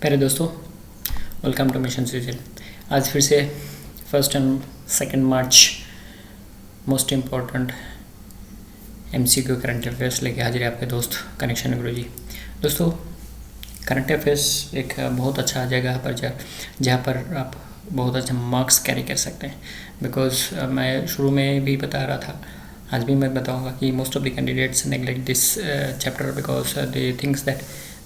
प्यारे दोस्तों, welcome two mission सीजल। आज फिर से 1 and 2 March most important MCQ current affairs लेके हाजिर है आपके दोस्त कनेक्शन गुरु जी। दोस्तों, करंट अफेयर्स एक बहुत अच्छा जगह पर जहाँ पर आप बहुत अच्छा मार्क्स कैरी कर सकते हैं। बिकॉज मैं शुरू में भी बता रहा था, आज भी मैं बताऊंगा कि most of the candidates neglect this chapter because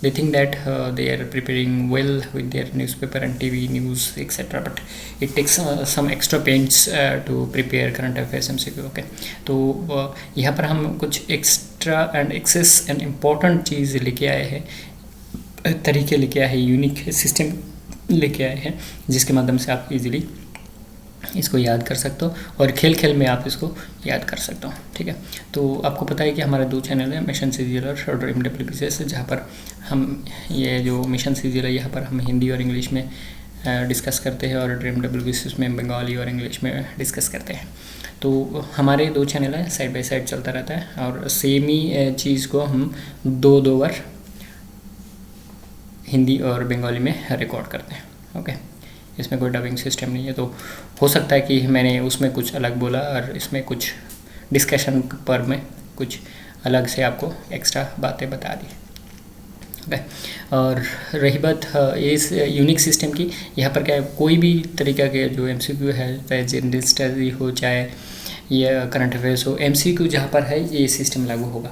they think that they are preparing well with their newspaper and TV news etc. But it takes some extra pains to prepare current affairs MCQ. Okay, तो यहाँ पर हम कुछ extra and access and important चीज़ लेके आए हैं, तरीके लेके आए हैं, यूनिक सिस्टम लेके आए हैं जिसके माध्यम से आप इजीली इसको याद कर सकते हो और खेल खेल में आप इसको याद कर सकते हो। ठीक है, तो आपको पता है कि हमारे 2 चैनल हैं, मिशन सीजीएल और ड्रीम WPCS, जहाँ पर हम ये जो मिशन सीजीएल है यहाँ पर हम हिंदी और इंग्लिश में डिस्कस करते हैं और ड्रीम WPCS में बंगाली और इंग्लिश में डिस्कस करते हैं। तो हमारे 2 चैनल हैं, साइड बाय साइड चलता रहता है और सेम ही चीज़ को हम 2 बार हिंदी और बंगाली में रिकॉर्ड करते हैं। ओके, इसमें कोई डबिंग सिस्टम नहीं है, तो हो सकता है कि मैंने उसमें कुछ अलग बोला और इसमें कुछ डिस्कशन पर मैं कुछ अलग से आपको एक्स्ट्रा बातें बता दी। ओके, और रही बात इस यूनिक सिस्टम की, यहाँ पर क्या है, कोई भी तरीका के जो MCQ है, चाहे जनरल स्टडी हो चाहे ये करंट अफेयर्स हो, MCQ जहाँ पर है ये सिस्टम लागू होगा,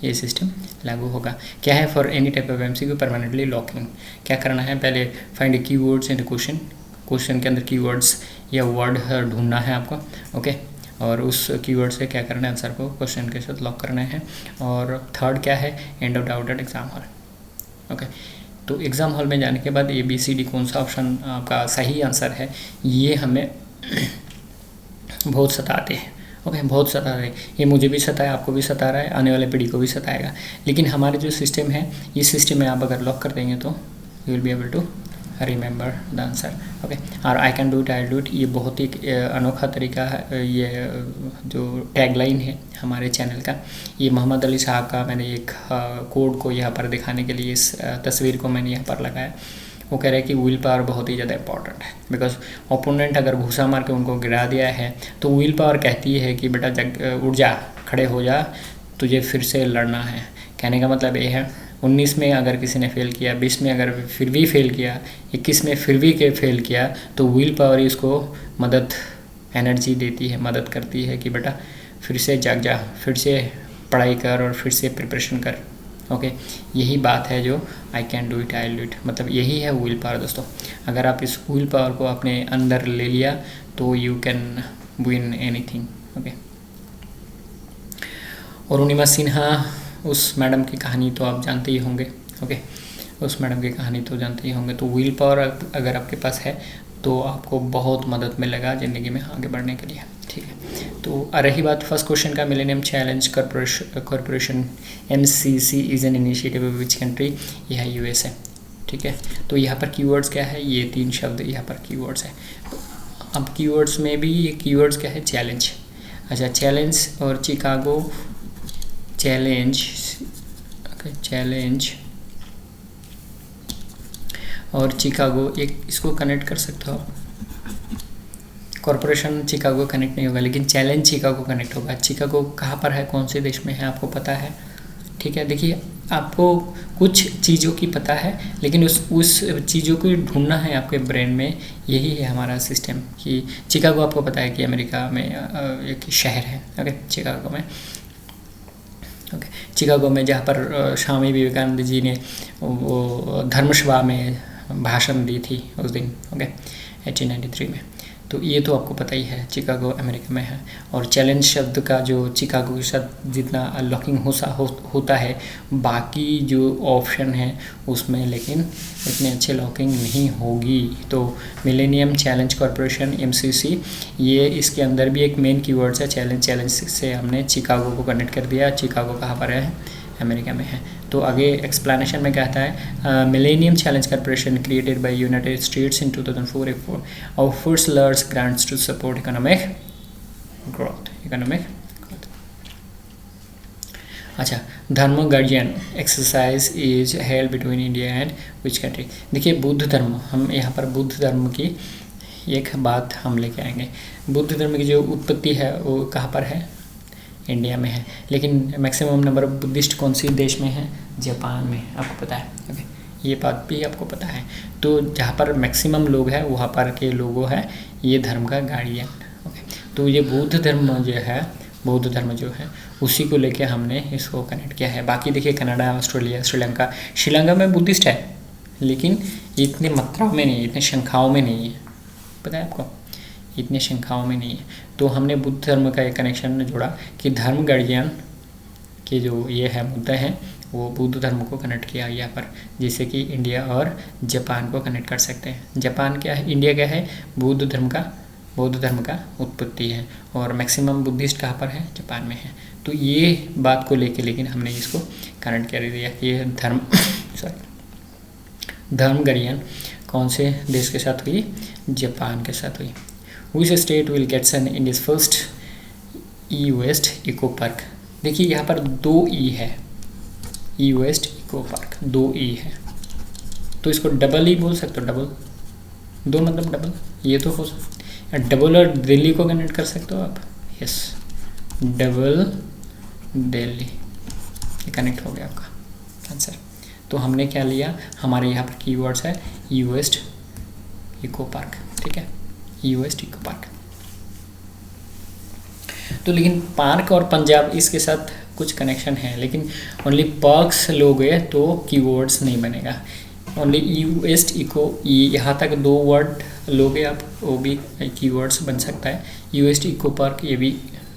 ये सिस्टम लागू होगा। क्या है, for any type of MCQ permanently locking क्या करना है, पहले फाइंड कीवर्ड्स इन क्वेश्चन के अंदर कीवर्ड्स या वर्ड ढूंढना है आपको। ओके, और उस कीवर्ड से क्या करना है, आंसर को क्वेश्चन के साथ लॉक करना है। और थर्ड क्या है, end of doubt at exam hall. Okay, तो एग्ज़ाम हॉल में जाने के बाद ABCD कौन सा ऑप्शन आपका सही आंसर है, ये हमें बहुत सताते हैं। ओके, बहुत सता रहे, ये मुझे भी सताया, आपको भी सता रहा है, आने वाले पीढ़ी को भी सताएगा। लेकिन हमारे जो सिस्टम है, इस सिस्टम में आप अगर लॉक कर देंगे तो you will be able to remember the answer. Okay, और I can do it, I do it, ये बहुत ही अनोखा तरीका है। ये जो टैगलाइन है हमारे चैनल का, ये मोहम्मद अली साहब का, मैंने एक कोड को यहाँ पर दिखाने के लिए इस तस्वीर को मैंने यहाँ पर लगाया। वो कह रहे हैं कि विल पावर बहुत ही ज़्यादा इंपॉर्टेंट है, बिकॉज ओपोनेंट अगर घुसा मार के उनको गिरा दिया है तो विल पावर कहती है कि बेटा उठ जा, खड़े हो जा, तुझे फिर से लड़ना है। कहने का मतलब ये है, 19 में अगर किसी ने फेल किया, 20 में अगर फिर भी फेल किया, 21 में फिर भी फेल किया, तो विल पावर इसको मदद, एनर्जी देती है, मदद करती है कि बेटा फिर से जाग जा, फिर से पढ़ाई कर और फिर से प्रिपरेशन कर। ओके, यही बात है जो आई can do it, I do it, मतलब यही है विल पावर। दोस्तों, अगर आप इस विल पावर को अपने अंदर ले लिया तो you can win anything. Okay, Arunima Sinha, उस मैडम की कहानी तो आप जानते ही होंगे। ओके, उस मैडम की कहानी तो जानते ही होंगे। तो विल पावर अगर आपके पास है तो आपको बहुत मदद मिलेगा ज़िंदगी में आगे बढ़ने के लिए। ठीक है, तो रही बात फर्स्ट क्वेश्चन का, millennium challenge corporation MCC is an initiative of which country, यह है USA। ठीक है, तो यहाँ पर कीवर्ड्स क्या है, ये 3 शब्द यहाँ पर कीवर्ड्स है। अब कीवर्ड्स में भी ये कीवर्ड्स क्या है, चैलेंज। अच्छा, चैलेंज और चिकागो चैलेंज, चैलेंज और चिकागो, एक इसको कनेक्ट कर सकते हो। कॉरपोरेशन चिकागो कनेक्ट नहीं होगा, लेकिन चैलेंज चिकागो कनेक्ट होगा। चिकागो कहाँ पर है, कौन से देश में है, आपको पता है। ठीक है, देखिए, आपको कुछ चीज़ों की पता है, लेकिन उस चीज़ों को ढूंढना है आपके ब्रेन में। यही है हमारा सिस्टम कि चिकागो आपको पता है कि अमेरिका में एक शहर है। ओके, चिकागो में, ओके, चिकागो में जहाँ पर स्वामी विवेकानंद जी ने वो धर्मसभा में भाषण दी थी उस दिन। ओके, 1893 में। तो ये तो आपको पता ही है, चिकागो अमेरिका में है। और चैलेंज शब्द का जो चिकागो के साथ जितना लॉकिंग होता है, बाकी जो ऑप्शन है उसमें लेकिन इतने अच्छे लॉकिंग नहीं होगी। तो मिलेनियम चैलेंज कॉरपोरेशन MCC, ये इसके अंदर भी एक मेन कीवर्ड्स है चैलेंज से हमने चिकागो को कनेक्ट कर दिया। चिकागो कहाँ पर है, अमेरिका में है। तो आगे एक्सप्लेनेशन में कहता है, millennium challenge corporation created by United States in 2004 offers large grants to support economic growth. अच्छा, Dharma guardian exercise is held between India and which country. देखिए बुद्ध धर्म, हम यहाँ पर बुद्ध धर्म की एक बात हम लेके आएंगे। बुद्ध धर्म की जो उत्पत्ति है वो कहाँ पर है, इंडिया में है, लेकिन मैक्सिमम नंबर ऑफ बुद्धिस्ट कौन सी देश में है, जापान में, आपको पता है। ओके, ये बात भी आपको पता है। तो जहाँ पर मैक्सिमम लोग हैं वहाँ पर के लोगों है ये धर्म का गार्डियन। ओके, तो ये बुद्ध धर्म जो है, बौद्ध धर्म जो है उसी को लेके हमने इसको कनेक्ट किया है। बाकी देखिए कनाडा, ऑस्ट्रेलिया, श्रीलंका में बुद्धिस्ट है, लेकिन इतने मात्राओं में नहीं, इतने संख्याओं में नहीं है, पता है आपको, इतने संख्याओं में नहीं है। तो हमने बुद्ध धर्म का एक कनेक्शन जोड़ा कि धर्म गार्जियन के जो ये है मुद्दा है वो बुद्ध धर्म को कनेक्ट किया यहाँ पर, जैसे कि इंडिया और जापान को कनेक्ट कर सकते हैं। जापान क्या है, इंडिया क्या है, बौद्ध धर्म का उत्पत्ति है, और मैक्सिमम बुद्धिस्ट कहाँ पर है, जापान में है। तो ये बात को लेके लेकिन हमने इसको कनेक्ट कर दिया कि ये धर्म गार्जियन कौन से देश के साथ हुई, जापान के साथ हुई। Which state will get sun in this first E waste eco park. देखिए यहाँ पर 2 ई है, E waste eco park 2 E है, तो इसको डबल ई बोल सकते हो, डबल 2 मतलब डबल, ये तो हो सकता, डबल और दिल्ली को कनेक्ट कर सकते हो आप, यस, डबल दिल्ली, ये कनेक्ट हो गया आपका आंसर। तो हमने क्या लिया, हमारे यहाँ पर कीवर्ड्स है ई वेस्ट इको पार्क, ठीक है, ई वेस्ट इको पार्क। तो लेकिन पार्क और पंजाब इसके साथ कुछ कनेक्शन है, लेकिन ओनली पार्क्स लोगे तो कीवर्ड्स नहीं बनेगा। ओनली ई वेस्ट इको, यहाँ तक 2 वर्ड लोगे आप, वो भी कीवर्ड्स बन सकता है। ई वेस्ट इको पार्क, ये भी,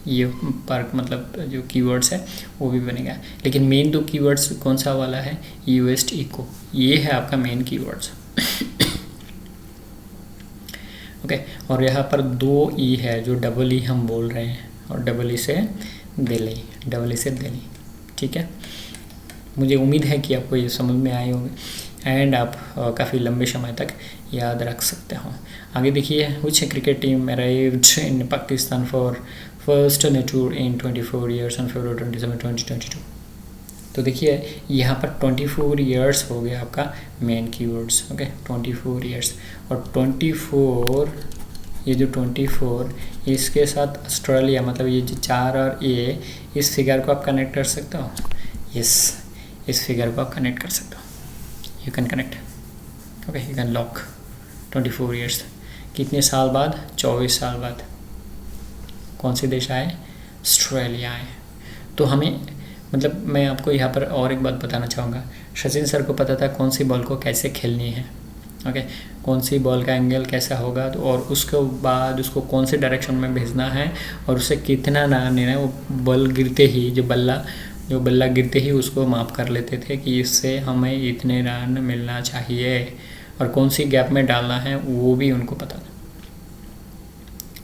ये पार्क मतलब जो कीवर्ड्स है वो भी बनेगा, लेकिन मेन 2 कीवर्ड्स कौन सा वाला है, ई वेस्ट इको, ये है आपका मेन कीवर्ड्स। ओके, और यहाँ पर 2 ई है जो डबल ई हम बोल रहे हैं, और डबल ई से दिल्ली, डबल ई से दिल्ली, ठीक है। मुझे उम्मीद है कि आपको ये समझ में आए होंगे एंड आप काफ़ी लंबे समय तक याद रख सकते हो। आगे देखिए, which cricket team arrived in Pakistan for first tour in 24 years on February 27, 2022। तो देखिए यहाँ पर 24 ईयर्स हो गया आपका मेन कीवर्ड्स। ओके, 24 ईयर्स, और 24, ये जो 24 इसके साथ ऑस्ट्रेलिया, मतलब ये जो 4 और ए, इस फिगर को आप कनेक्ट कर सकते हो, यस, इस फिगर को आप कनेक्ट कर सकते हो, you can connect. Okay, you can lock 24 years. कितने साल बाद, 24 साल बाद कौन से देश आए, ऑस्ट्रेलिया आए। तो हमें, मतलब मैं आपको यहाँ पर और एक बात बताना चाहूँगा, सचिन सर को पता था कौन सी बॉल को कैसे खेलनी है, ओके, कौन सी बॉल का एंगल कैसा होगा, तो और उसके बाद उसको कौन से डायरेक्शन में भेजना है और उसे कितना रन लेना है। वो बॉल गिरते ही, जो बल्ला गिरते ही उसको माप कर लेते थे कि इससे हमें इतने रन मिलना चाहिए, और कौन सी गैप में डालना है वो भी उनको पता था।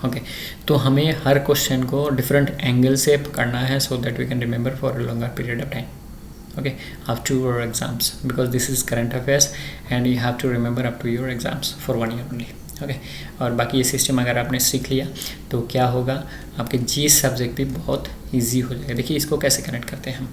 ओके, तो हमें हर क्वेश्चन को डिफरेंट एंगल से पकड़ना है, so that we can remember for a longer period of time. Okay, up to your exams, because this is current affairs and you have to remember up to your exams for 1 year only. Okay, और बाकी ये system अगर आपने सीख लिया तो क्या होगा, आपके जी सब्जेक्ट भी बहुत इजी हो जाएगा। देखिए इसको कैसे कनेक्ट करते हैं हम।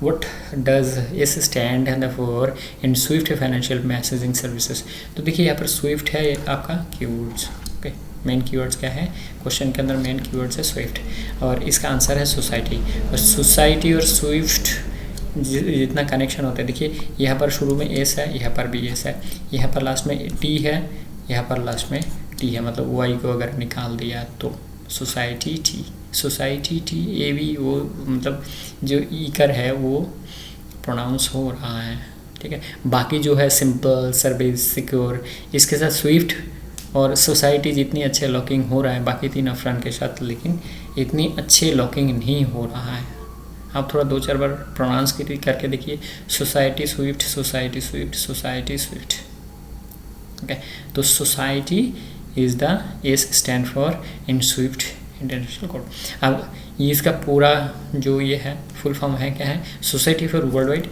What does S stand for in Swift financial messaging services. तो देखिए यहाँ पर स्विफ्ट है आपका कीवर्ड्स। ओके, मेन कीवर्ड्स क्या है, क्वेश्चन के अंदर मेन कीवर्ड्स है स्विफ्ट, और इसका आंसर है सोसाइटी। और सोसाइटी और स्विफ्ट जितना कनेक्शन होता है, देखिए यहाँ पर शुरू में एस है, यहाँ पर भी एस है, यहाँ पर लास्ट में टी है, यहाँ पर लास्ट में टी है, मतलब वाई को अगर निकाल दिया तो सोसाइटी टी, ए भी वो मतलब जो ईकर है वो प्रोनाउंस हो रहा है, ठीक है। बाकी जो है सिंपल, सर्विस, सिक्योर, इसके साथ स्विफ्ट और सोसाइटी जितनी अच्छे लॉकिंग हो रहा है बाकी 3 अफरान के साथ, लेकिन इतनी अच्छे लॉकिंग नहीं हो रहा है। आप थोड़ा 2-4 बार प्रोनाउंस करके देखिए, society swift, society swift, society swift. Okay, तो society is the S stand for in swift international code. अब ये इसका पूरा जो ये है फुल फॉर्म है, क्या है, society for world wide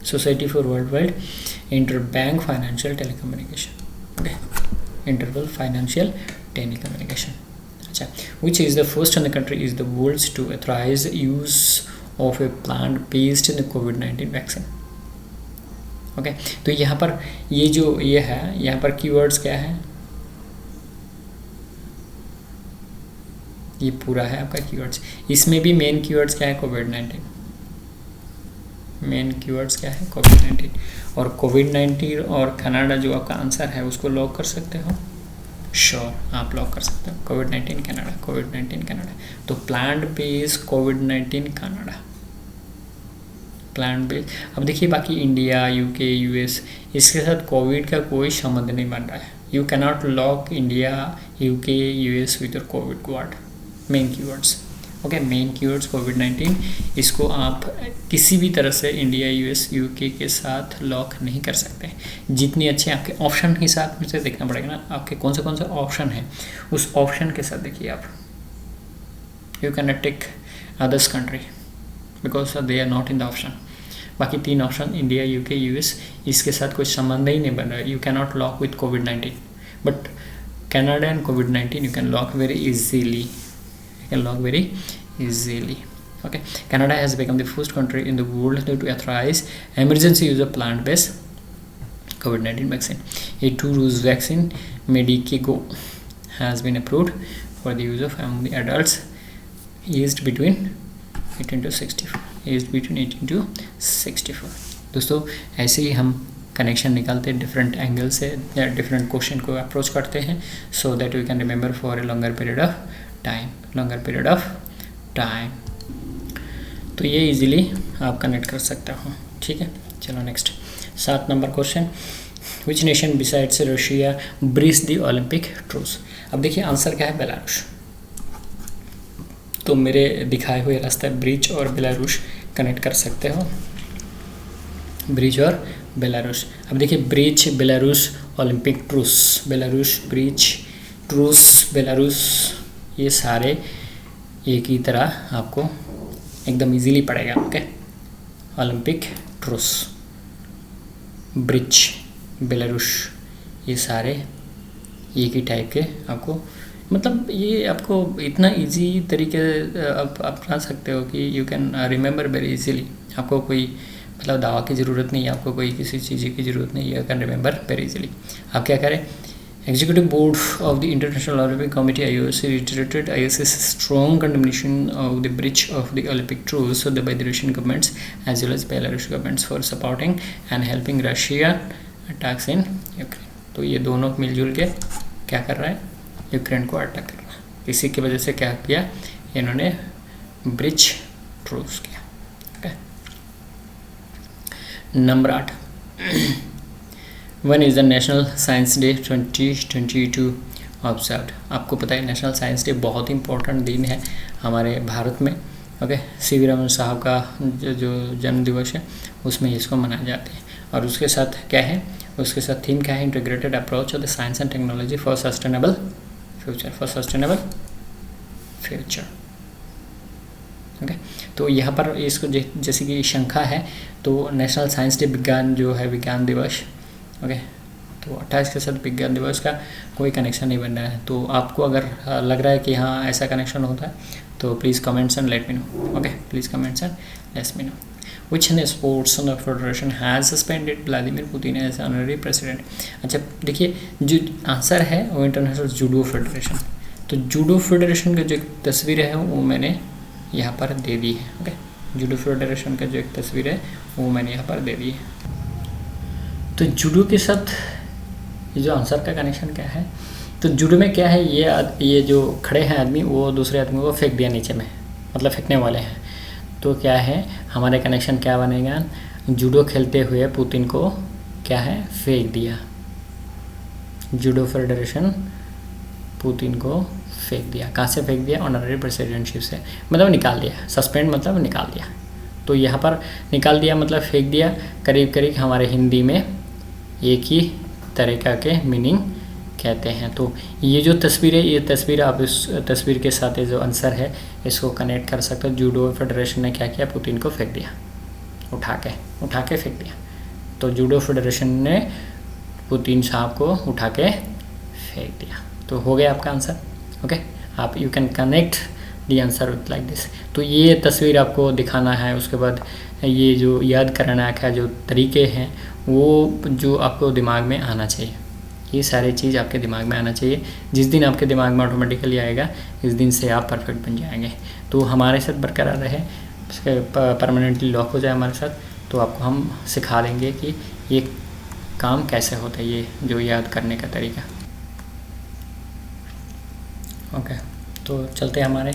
society for world wide interbank financial telecommunication. Okay, interbank financial telecommunication. अच्छा, which is the first in the country is the world's to authorise use of a plant based in the कोविड-19 vaccine. Okay, तो यहाँ पर ये जो ये है, यहाँ पर कीवर्ड्स क्या है, ये पूरा है आपका कीवर्ड्स। इसमें भी मेन कीवर्ड्स क्या है, कोविड-19। मेन कीवर्ड्स क्या है, कोविड-19। और कोविड-19 और कनाडा जो आपका आंसर है उसको लॉक कर सकते हो, श्योर आप लॉक कर सकते हो, कोविड-19 कनाडा, कोविड-19 कनाडा। तो प्लांट बेस्ड कोविड-19 कनाडा, प्लांट बेस्ड। अब देखिए बाकी इंडिया, यूके, यूएस, इसके साथ कोविड का कोई संबंध नहीं बन रहा है। You cannot lock India, UK, US with your COVID word, main keywords. Okay, main keywords कोविड-19, इसको आप किसी भी तरह से इंडिया, यूएस, यूके के साथ लॉक नहीं कर सकते। जितनी अच्छे आपके ऑप्शन हिसाब से देखना पड़ेगा ना, आपके कौन से ऑप्शन है, उस ऑप्शन के साथ देखिए आप। You can not take others country because they are not in the option. बाकी 3 ऑप्शन इंडिया, यूके, यूएस, इसके साथ कोई संबंध ही नहीं बन रहा है। You can not lock with covid, but Canada and COVID-19 you can lock very easily. You can lock very easily. Okay, Canada has become the first country in the world to authorize emergency use of plant-based COVID-19 vaccine. A 2-dose vaccine, Medicago, has been approved for the use of among the adults aged between 18 to 64. Aged between 18 to 64. दोस्तों ऐसे ही हम connection निकालते हैं different angle से, या different question को approach करते हैं, so that we can remember for a longer period of time. तो ये इजीली आप कनेक्ट कर सकते हो। ठीक है, चलो next 7 number question, which nation besides Russia breach the Olympic truce. अब देखिए आंसर क्या है, बेलारूस। तो मेरे दिखाए हुए रास्ते ब्रिज और बेलारूस कनेक्ट कर सकते हो, ब्रिज और बेलारूस। अब देखिए bridge, Belarus, Olympic truce, Belarus, bridge, truce, Belarus, ये सारे एक ही तरह आपको एकदम इजीली पड़ेगा। Okay, Olympic truce, bridge, Belarus, ये सारे एक ही टाइप के आपको, मतलब ये आपको इतना इजी तरीके आप अपना सकते हो कि you can remember very easily. आपको कोई मतलब दावा की ज़रूरत नहीं है, आपको कोई किसी चीज़ की ज़रूरत नहीं है, you can remember very easily. आप क्या करें, executive board of the international Olympic committee IOC reiterated IOC's strong condemnation of the breach of the Olympic truce by the Russian governments as well as Belarus governments for supporting and helping Russia attacks in Ukraine। तो ये दोनों मिलजुल के क्या कर रहा है, Ukraine को अटैक कर रहा है। इसी की वजह से क्या किया, इन्होंने ब्रिज ट्रूस किया। Number 8, one is the national science day 2022 observed. आपको पता है नेशनल साइंस डे बहुत ही इंपॉर्टेंट दिन है हमारे भारत में। ओके, CV रमन साहब का जो जन्म दिवस है उसमें इसको मनाया जाता है। और उसके साथ क्या है, उसके साथ थीम क्या है, integrated approach of the science and technology for sustainable future. Okay, तो यहाँ पर इसको जैसे कि शंखा है, तो नेशनल साइंस डे विज्ञान जो है, विज्ञान दिवस। ओके, तो 28 के साथ विज्ञान दिवस का कोई कनेक्शन नहीं बन रहा है। तो आपको अगर लग रहा है कि हाँ ऐसा कनेक्शन होता है तो please comments and let me know. Okay, please comments and let me know. Which sports federation has suspended Vladimir Putin as honorary president. अच्छा देखिए, जो आंसर है वो इंटरनेशनल जूडो फेडरेशन। तो जूडो फेडरेशन की जो एक तस्वीर है वो मैंने यहाँ पर दे दी है। ओके, जूडो फेडरेशन का जो एक तस्वीर है वो मैंने यहाँ पर दे दी है। तो जूडो के साथ ये जो आंसर का कनेक्शन क्या है, तो जूडो में क्या है, ये जो खड़े हैं आदमी वो दूसरे आदमी को फेंक दिया नीचे में, मतलब फेंकने वाले हैं। तो क्या है हमारे कनेक्शन क्या बनेगा, जूडो खेलते हुए पुतिन को क्या है फेंक दिया, जूडो फेडरेशन पुतिन को फेंक दिया। कहाँ से फेंक दिया, ऑनररी प्रेसिडेंटशिप से, मतलब निकाल दिया। सस्पेंड मतलब निकाल दिया। तो यहाँ पर निकाल दिया मतलब फेंक दिया, करीब करीब हमारे हिंदी में एक ही तरीका के मीनिंग कहते हैं। तो ये जो तस्वीर है, ये तस्वीर आप इस तस्वीर के साथ जो आंसर है इसको कनेक्ट कर सकते हो। जूडो फेडरेशन ने क्या किया, पुतिन को फेंक दिया, उठा के फेंक दिया। तो जूडो फेडरेशन ने पुतिन साहब को उठा के फेंक दिया। तो हो गया आपका आंसर। ओके, आप you can connect the answer with like this. तो ये तस्वीर आपको दिखाना है, उसके बाद ये जो याद करना का जो तरीके हैं वो जो आपको दिमाग में आना चाहिए, ये सारी चीज़ आपके दिमाग में आना चाहिए। जिस दिन आपके दिमाग में ऑटोमेटिकली आएगा इस दिन से आप परफेक्ट बन जाएंगे। तो हमारे साथ बरकरार रहे, परमानेंटली लॉक हो जाए हमारे साथ, तो आपको हम सिखा देंगे कि ये काम कैसे होता है, ये जो याद करने का तरीका। ओके, तो चलते हैं हमारे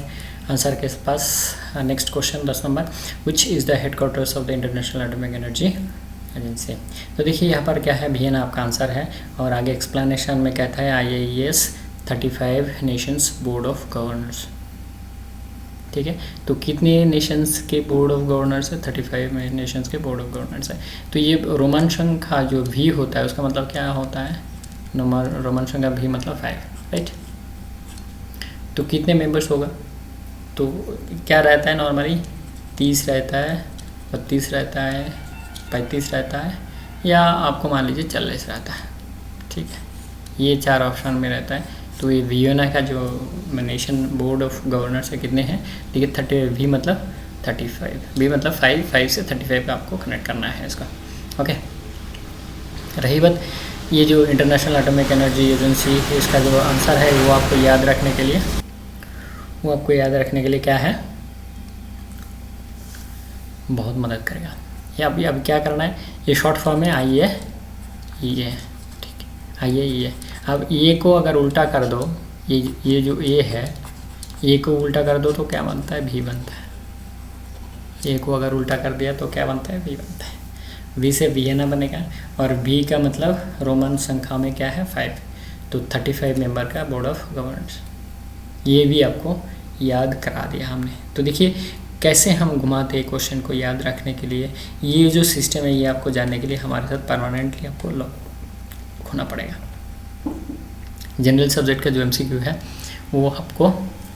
आंसर के पास। Next question 10 number, which is the headquarters of the International Atomic Energy Agency. तो देखिए यहाँ पर क्या है, वियना आपका आंसर है, और आगे एक्सप्लेनेशन में कहता है IAES 35 Nations board of governors. ठीक है, तो कितने नेशंस के बोर्ड ऑफ गवर्नर्स है? 35 नेशंस के बोर्ड ऑफ गवर्नर्स है। तो ये रोमन संख्या का जो भी होता है उसका मतलब क्या होता है? रोमन संख्या भी मतलब 5, राइट। तो कितने मेंबर्स होगा? तो क्या रहता है नॉर्मली? 30 रहता है, 32 रहता है, 35 रहता है, या आपको मान लीजिए 40 रहता है। ठीक है, ये 4 ऑप्शन में रहता है। तो ये वियना का जो नेशन बोर्ड ऑफ गवर्नर्स है कितने हैं? देखिए 30 भी मतलब 35, भी मतलब 5 से 35 का आपको कनेक्ट करना है इसका। ओके, रही बात ये जो इंटरनेशनल एटॉमिक एनर्जी एजेंसी, इसका जो आंसर है वो आपको याद रखने के लिए क्या है, बहुत मदद करेगा। ये अब क्या करना है, ये शॉर्ट फॉर्म है IAEA। ठीक है, IAEA। अब ए को अगर उल्टा कर दो, ये जो ए है, ए को उल्टा कर दो तो क्या बनता है? भी बनता है। ए को अगर उल्टा कर दिया तो क्या बनता है? भी बनता है। वी से वियना बनेगा, और बी का मतलब रोमन संख्या में क्या है? 5। तो 35 मेंबर का बोर्ड ऑफ गवर्नर्स, ये भी आपको याद करा दिया हमने। तो देखिए कैसे हम घुमाते हैं क्वेश्चन को याद रखने के लिए। ये जो सिस्टम है ये आपको जानने के लिए हमारे साथ परमानेंटली आपको लॉक होना पड़ेगा। जनरल सब्जेक्ट का जो MCQ है वो आपको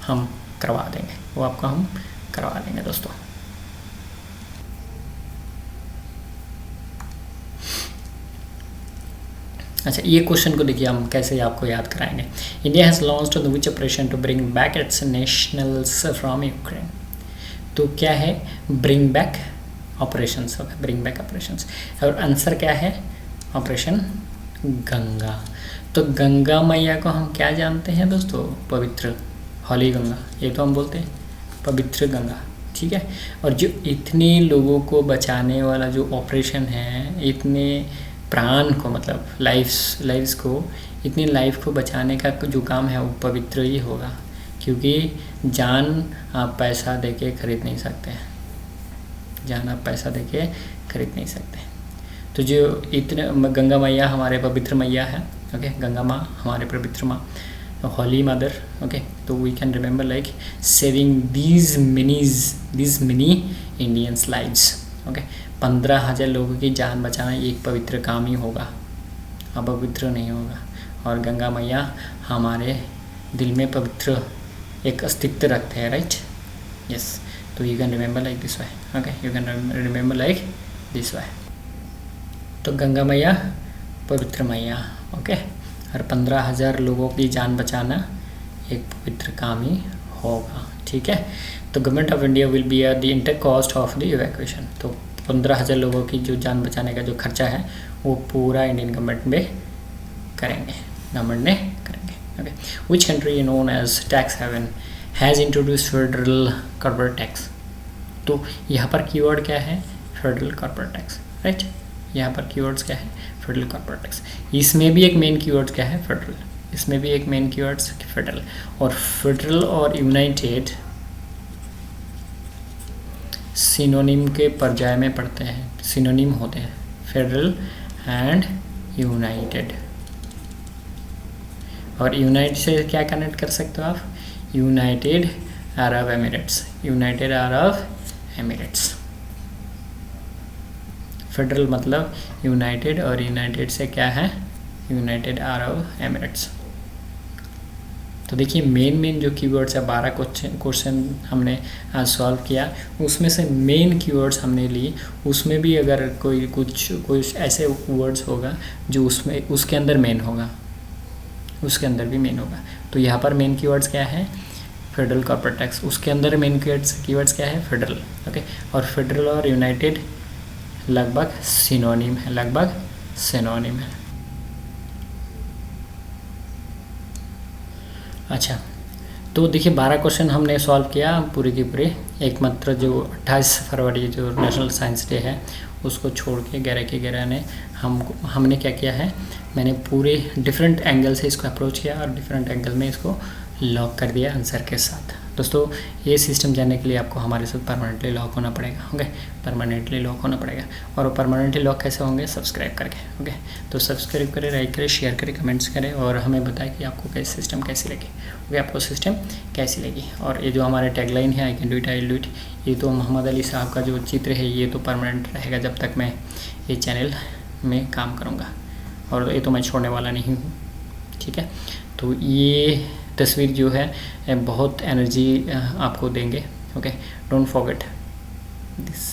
हम करवा देंगे, दोस्तों। अच्छा, ये क्वेश्चन को देखिए हम कैसे आपको याद कराएंगे। India has launched the which operation to bring back its nationals from Ukraine. तो क्या है? Bring back operations, bring back operations, और आंसर क्या है? ऑपरेशन गंगा। तो गंगा मैया को हम क्या जानते हैं दोस्तों? पवित्र, हॉली गंगा, ये तो हम बोलते हैं पवित्र गंगा। ठीक है, और जो इतने लोगों को बचाने वाला जो ऑपरेशन है, इतने प्राण को मतलब लाइफ्स को, इतनी लाइफ को बचाने का जो काम है वो पवित्र ही होगा, क्योंकि जान आप पैसा देके खरीद नहीं सकते, तो जो इतने गंगा मैया हमारे पवित्र मैया है। ओके, गंगा माँ हमारे पवित्र माँ, holy mother. Okay, so we can remember like saving these mini Indians lives. Okay, 15,000 लोगों की जान बचाना एक पवित्र काम ही होगा, अपवित्र नहीं होगा। और गंगा मैया हमारे दिल में पवित्र एक अस्तित्व रखते हैं, राइट। यस, तो you can remember like this way. Okay, you can remember like this way. तो गंगा मैया पवित्र मैया। ओके, और 15,000 लोगों की जान बचाना एक पवित्र काम ही होगा। ठीक है, तो government of India will be the inter cost of the evacuation. तो 15,000 लोगों की जो जान बचाने का जो खर्चा है वो पूरा इंडियन गवर्नमेंट ने करेंगे। Okay, which country known as tax haven has introduce federal corporate tax. तो यहाँ पर कीवर्ड क्या है? Federal corporate tax, right. यहाँ पर कीवर्ड्स क्या है? Federal corporate tax. इसमें भी एक मेन कीवर्ड क्या है? फेडरल। और फेडरल और यूनाइटेड सिनोनिम के पर्याय में पढ़ते हैं, सिनोनिम होते हैं फेडरल एंड यूनाइटेड। और यूनाइटेड से क्या कनेक्ट कर सकते हो आप? United Arab Emirates. फेडरल मतलब यूनाइटेड, और यूनाइटेड से क्या है? United Arab Emirates. तो देखिए मेन जो कीवर्ड्स है, 12 क्वेश्चन हमने आज सॉल्व किया, उसमें से मेन कीवर्ड्स हमने लिए। उसमें भी अगर कोई ऐसे वर्ड्स होगा जो उसके अंदर मेन होगा, उसके अंदर भी मेन होगा। तो यहाँ पर मेन कीवर्ड्स क्या है? फेडरल कॉर्पोरेट टैक्स, उसके अंदर मेन कीवर्ड्स क्या है, फेडरल। ओके, और फेडरल और यूनाइटेड लगभग सिनोनिम है, लगभग सिनोनिम है। अच्छा, तो देखिए 12 क्वेश्चन हमने सॉल्व किया पूरे के पूरे। एकमात्र जो 28 फरवरी जो नेशनल साइंस डे है उसको छोड़ के 11 के 11 ने हमने क्या किया है, मैंने पूरे डिफरेंट एंगल से इसको अप्रोच किया और डिफरेंट एंगल में इसको लॉक कर दिया आंसर के साथ। दोस्तों ये सिस्टम जानने के लिए आपको हमारे साथ परमानेंटली लॉक होना पड़ेगा। ओके, परमानेंटली लॉक होना पड़ेगा। और परमानेंटली लॉक कैसे होंगे, सब्सक्राइब करके। ओके, तो सब्सक्राइब करें, लाइक करें, शेयर करें, कमेंट्स करें और हमें बताएं कि आपको कैसे सिस्टम कैसी लगी। ओके, आपको सिस्टम कैसी लगी। और ये जो हमारे टैगलाइन है, आई can do it, I will do it, ये तो मोहम्मद अली साहब का जो चित्र है ये तो परमानेंट रहेगा जब तक मैं ये चैनल में काम करूँगा, और ये तो मैं छोड़ने वाला नहीं हूँ। ठीक है, तो ये तस्वीर जो है बहुत एनर्जी आपको देंगे। Okay, don't forget this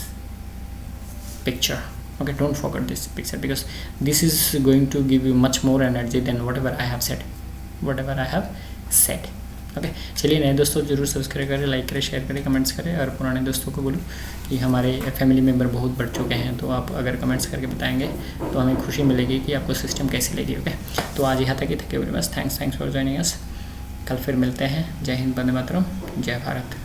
picture. Okay, don't forget this picture because this is going to give you much more energy than whatever I have said. Okay, चलिए नए दोस्तों जरूर सब्सक्राइब करें, लाइक करें, शेयर करें, कमेंट्स करें। और पुराने दोस्तों को बोलूँ कि हमारे फैमिली मेम्बर बहुत बढ़ चुके हैं, तो आप अगर कमेंट्स करके बताएंगे तो हमें खुशी मिलेगी कि आपको सिस्टम कैसी लगी। ओके, तो आज यहाँ तक ही, thank you very much, thanks for joining us. कल फिर मिलते हैं। जय हिंद, वंदे मातरम, जय भारत।